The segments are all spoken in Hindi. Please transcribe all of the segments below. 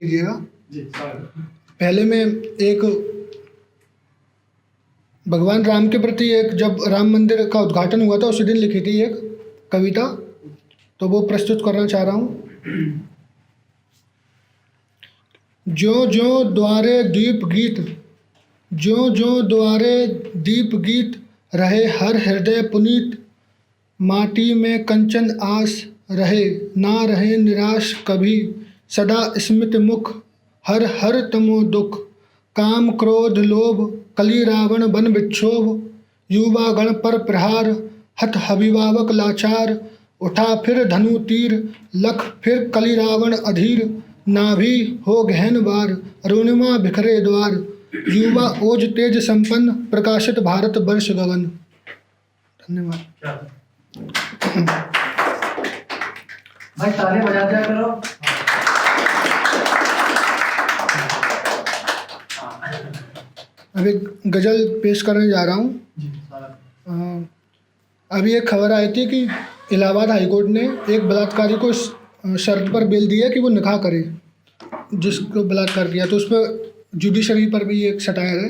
लीजिएगा। जी पहले मैं एक भगवान राम के प्रति एक जब राम मंदिर का उद्घाटन हुआ था उसी दिन लिखी थी एक कविता, तो वो प्रस्तुत करना चाह रहा हूँ। ज्यों ज्यों द्वारे दीप गीत, ज्यों ज्यों द्वारे दीप गीत, रहे हर हृदय पुनीत। माटी में कंचन आस रहे, ना रहे निराश कभी। सदा स्मित मुख, हर हर तमो दुख। काम क्रोध लोभ, कली रावण बन विक्षोभ। युवा गण पर प्रहार, हत अभिभावक लाचार। उठा फिर धनु तीर, लख फिर कली रावण अधीर। नाभि हो गहन बार, अरुणिमा बिखरे द्वार। युवा ओज तेज संपन्न, प्रकाशित भारत वर्ष गगन। धन्यवाद। भाई ताली बजा दिया करो। अभी गज़ल पेश करने जा रहा हूँ। अभी एक खबर आई थी कि इलाहाबाद हाईकोर्ट ने एक बलात्कारी को शर्त पर बेल दिया कि वो निकाह करे जिसको बलात्कार किया, तो उस पर जुडिशरी पर भी एक सटायर है।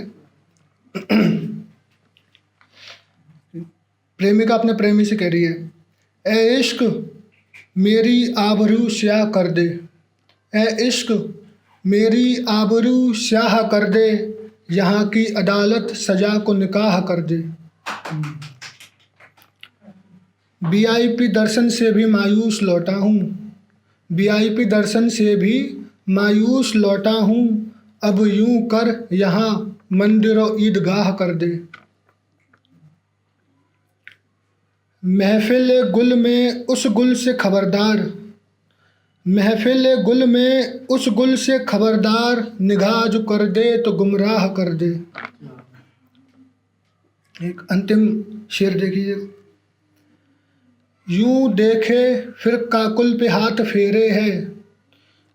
प्रेमिका अपने प्रेमी से कह रही है, ए इश्क मेरी आबरू स्याह कर दे, ए इश्क मेरी आबरू स्याह कर दे। यहाँ की अदालत सजा को निकाह कर दे। वीआईपी दर्शन से भी मायूस लौटा हूँ, वीआईपी दर्शन से भी मायूस लौटा हूँ। अब यूं कर यहाँ मंदिरों ईदगाह कर दे। महफिल गुल में उस गुल से खबरदार, महफिल गुल में उस गुल से खबरदार। निगाह जो कर दे तो गुमराह कर दे। एक अंतिम शेर देखिए। यूं देखे फिर काकुल पे हाथ फेरे है,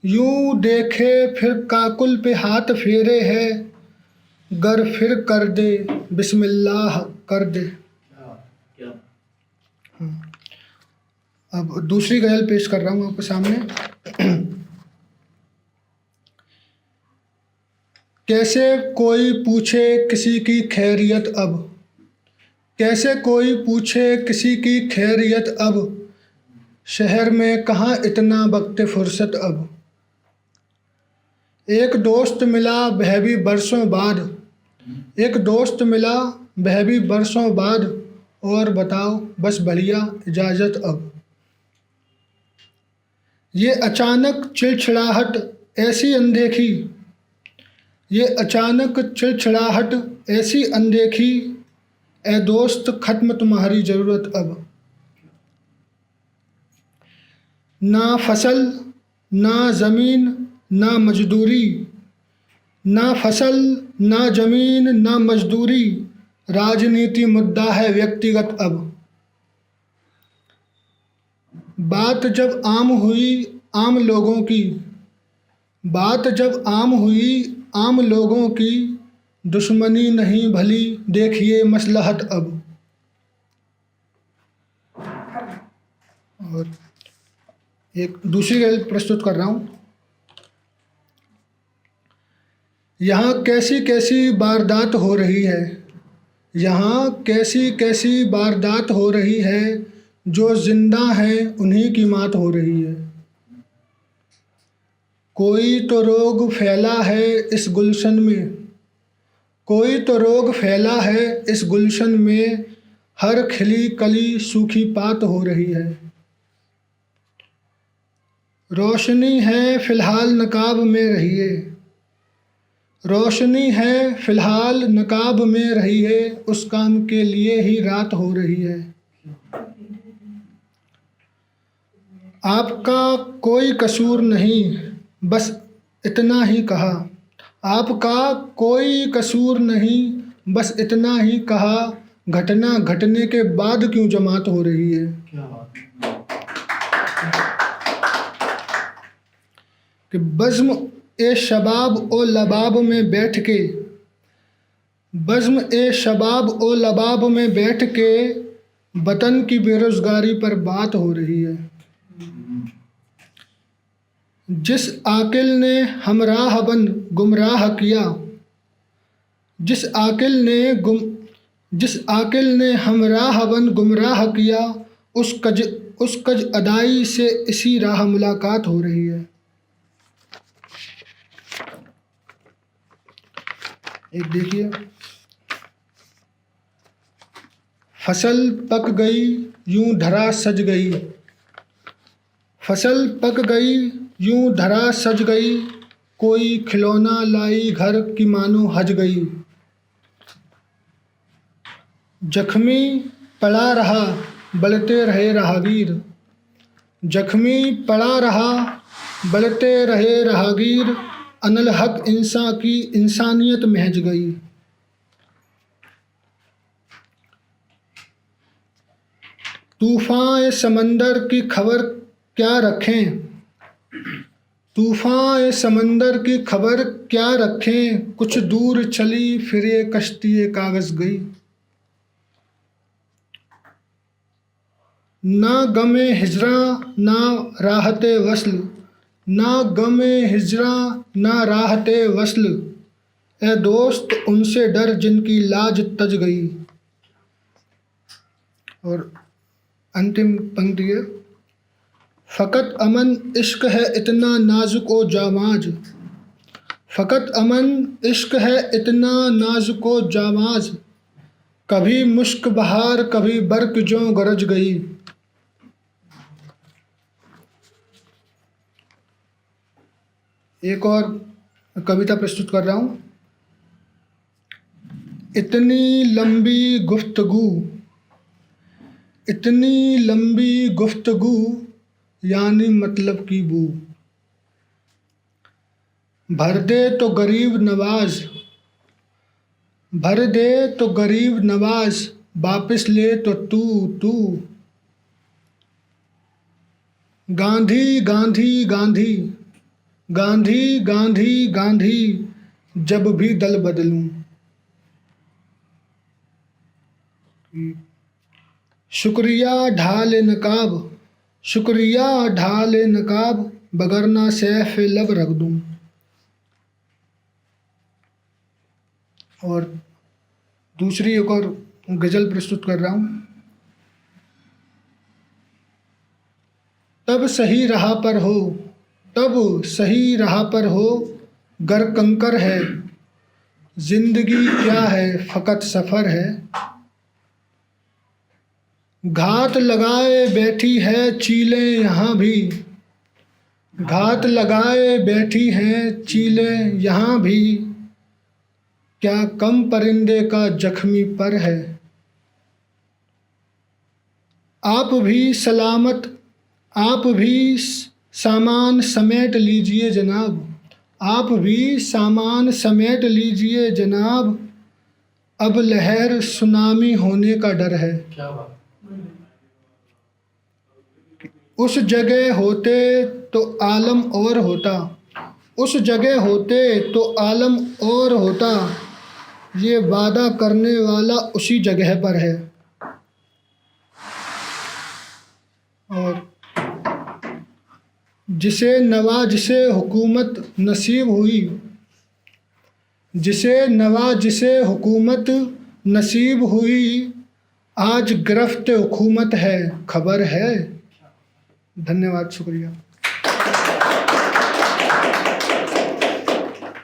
यूं देखे फिर काकुल पे हाथ फेरे है। गर फिर कर दे बिस्मिल्लाह कर दे। अब दूसरी गज़ल पेश कर रहा हूँ आपके सामने। कैसे कोई पूछे किसी की खैरियत अब, कैसे कोई पूछे किसी की खैरियत अब। शहर में कहाँ इतना वक्त फुर्सत अब। एक दोस्त मिला वह भी बरसों बाद, एक दोस्त मिला वह भी बरसों बाद। और बताओ बस बढ़िया इजाज़त अब। ये अचानक चिड़चिड़ाहट ऐसी अनदेखी, ये अचानक चिड़चिड़ाहट ऐसी अनदेखी। ए दोस्त खत्म तुम्हारी ज़रूरत अब। ना फसल ना ज़मीन ना मजदूरी, ना फसल ना ज़मीन ना मजदूरी। राजनीति मुद्दा है व्यक्तिगत अब। बात जब आम हुई आम लोगों की, बात जब आम हुई आम लोगों की। दुश्मनी नहीं भली देखिए मसलहत अब। और एक दूसरी गज़ल प्रस्तुत कर रहा हूँ। यहाँ कैसी कैसी वारदात हो रही है, यहाँ कैसी कैसी वारदात हो रही है। जो जिंदा हैं उन्हीं की मात हो रही है। कोई तो रोग फैला है इस गुलशन में, कोई तो रोग फैला है इस गुलशन में। हर खिली कली सूखी पात हो रही है। रोशनी है फ़िलहाल नकाब में रहिए, रोशनी है फ़िलहाल नकाब में रहिए। उस काम के लिए ही रात हो रही है। आपका कोई कसूर नहीं बस इतना ही कहा, आपका कोई कसूर नहीं बस इतना ही कहा। घटना घटने के बाद क्यों जमात हो रही है। कि बज़्म ए शबाब ओ लबाब में बैठ के, बज़्म ए शबाब ओ लबाब में बैठ के। वतन की बेरोज़गारी पर बात हो रही है। जिस आकिल ने हमराहबन गुमराह किया, जिस आकिल ने हमराहबन गुमराह किया, उस कज अदाई से इसी राह मुलाकात हो रही है। एक देखिए, फसल पक गई यूं धरा सज गई, फसल पक गई यूं धरा सज गई, कोई खिलौना लाई घर की मानो हज गई। जख्मी पड़ा रहा बढ़ते रहे राहगीर, जख्मी पड़ा रहा बढ़ते रहे राहगीर, अनल हक इंसान की इंसानियत महज गई। तूफ़ान समंदर की खबर क्या रखें, तूफ़ान समंदर की खबर क्या रखें, कुछ दूर चली फिर ये कश्ती कागज़ गई। ना गमे हिजरा ना राहते वस्ल, ना गमे हिजरा ना राहते वस्ल, ए दोस्त उनसे डर जिनकी लाज तज गई। और अंतिम पंक्ति है, फ़कत अमन इश्क है इतना नाजुक ओ जामाज, फ़कत अमन इश्क है इतना नाजुक ओ जामाज, कभी मुश्क बहार कभी बर्क जो गरज गई। एक और कविता प्रस्तुत कर रहा हूँ। इतनी लंबी गुफ्तगू, इतनी लंबी गुफ्तगू यानी मतलब की बू, भर दे तो गरीब नवाज, भर दे तो गरीब नवाज, वापस ले तो तू। गांधी गांधी गांधी, गांधी गांधी गांधी, जब भी दल बदलूं। शुक्रिया ढाले नकाब, शुक्रिया ढाले नकाब, बगरना सैफ लब रख दूं। और दूसरी एक और गज़ल प्रस्तुत कर रहा हूँ। तब सही राह पर हो, तब सही राह पर हो, गर कंकर है जिंदगी क्या है फ़कत सफ़र है। घात लगाए बैठी है चीलें यहाँ भी, घात लगाए बैठी हैं चीलें यहाँ भी, क्या कम परिंदे का जख्मी पर है। आप भी सलामत, आप भी सामान समेट लीजिए जनाब, आप भी सामान समेट लीजिए जनाब, अब लहर सुनामी होने का डर है। क्या बात। उस जगह होते तो आलम और होता, उस जगह होते तो आलम और होता, ये वादा करने वाला उसी जगह पर है। और जिसे नवाज से हुकूमत नसीब हुई, जिसे नवाज से हुकूमत नसीब हुई, आज गिरफ्त हुकूमत है खबर है। धन्यवाद, शुक्रिया।